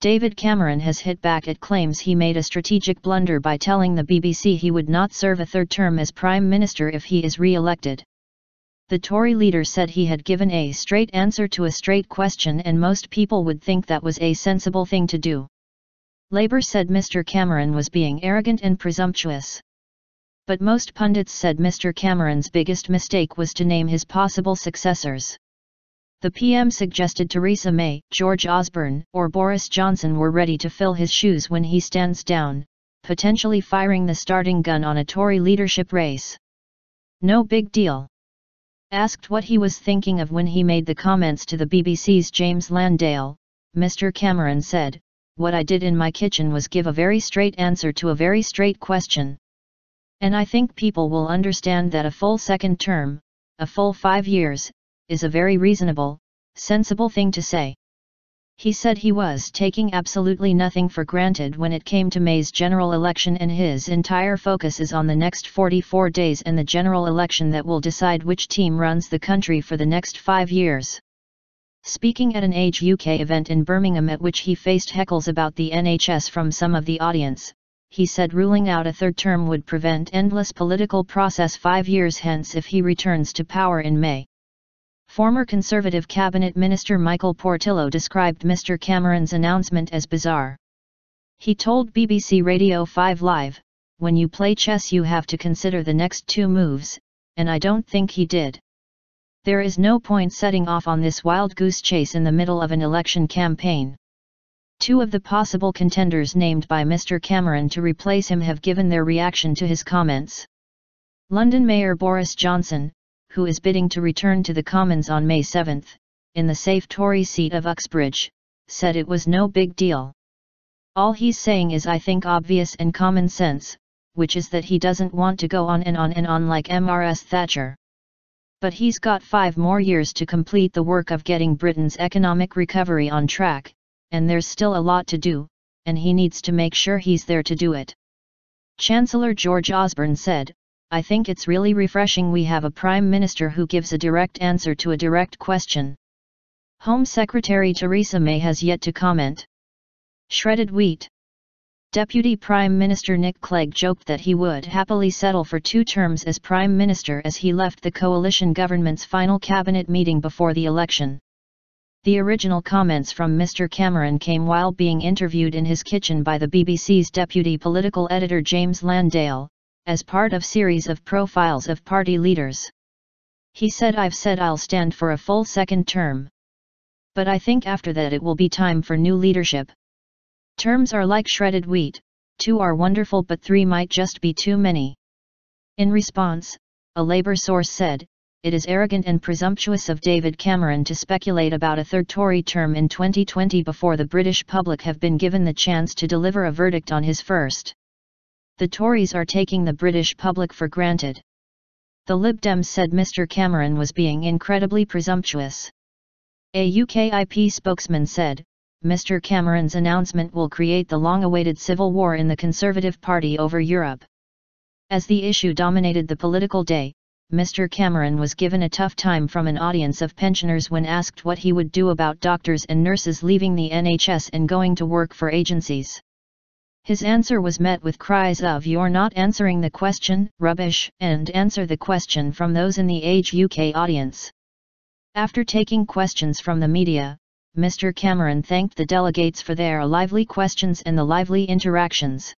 David Cameron has hit back at claims he made a strategic blunder by telling the BBC he would not serve a third term as Prime Minister if he is re-elected. The Tory leader said he had given a straight answer to a straight question and most people would think that was a sensible thing to do. Labour said Mr. Cameron was being arrogant and presumptuous. But most pundits said Mr. Cameron's biggest mistake was to name his possible successors. The PM suggested Theresa May, George Osborne, or Boris Johnson were ready to fill his shoes when he stands down, potentially firing the starting gun on a Tory leadership race. No big deal. Asked what he was thinking of when he made the comments to the BBC's James Landale, Mr. Cameron said, "What I did in my kitchen was give a very straight answer to a very straight question. And I think people will understand that a full second term, a full 5 years, is a very reasonable, sensible thing to say." He said he was taking absolutely nothing for granted when it came to May's general election and his entire focus is on the next 44 days and the general election that will decide which team runs the country for the next 5 years. Speaking at an Age UK event in Birmingham at which he faced heckles about the NHS from some of the audience, he said ruling out a third term would prevent endless political process 5 years hence if he returns to power in May. Former Conservative Cabinet Minister Michael Portillo described Mr. Cameron's announcement as bizarre. He told BBC Radio 5 Live, "When you play chess you have to consider the next 2 moves, and I don't think he did. There is no point setting off on this wild goose chase in the middle of an election campaign." 2 of the possible contenders named by Mr. Cameron to replace him have given their reaction to his comments. London Mayor Boris Johnson, who is bidding to return to the Commons on May 7, in the safe Tory seat of Uxbridge, said it was no big deal. "All he's saying is I think obvious and common sense, which is that he doesn't want to go on and on and on like Mrs. Thatcher. But he's got 5 more years to complete the work of getting Britain's economic recovery on track, and there's still a lot to do, and he needs to make sure he's there to do it." Chancellor George Osborne said, "I think it's really refreshing we have a Prime Minister who gives a direct answer to a direct question." Home Secretary Theresa May has yet to comment. Shredded wheat. Deputy Prime Minister Nick Clegg joked that he would happily settle for 2 terms as Prime Minister as he left the coalition government's final cabinet meeting before the election. The original comments from Mr. Cameron came while being interviewed in his kitchen by the BBC's deputy political editor James Landale, as part of series of profiles of party leaders. He said, "I've said I'll stand for a full second term. But I think after that it will be time for new leadership. Terms are like shredded wheat, 2 are wonderful but 3 might just be too many." In response, a Labour source said, "It is arrogant and presumptuous of David Cameron to speculate about a third Tory term in 2020 before the British public have been given the chance to deliver a verdict on his first. The Tories are taking the British public for granted." The Lib Dems said Mr. Cameron was being incredibly presumptuous. A UKIP spokesman said, "Mr. Cameron's announcement will create the long-awaited civil war in the Conservative Party over Europe." As the issue dominated the political day, Mr. Cameron was given a tough time from an audience of pensioners when asked what he would do about doctors and nurses leaving the NHS and going to work for agencies. His answer was met with cries of "You're not answering the question, rubbish," and "Answer the question" from those in the Age UK audience. After taking questions from the media, Mr. Cameron thanked the delegates for their lively questions and the lively interactions.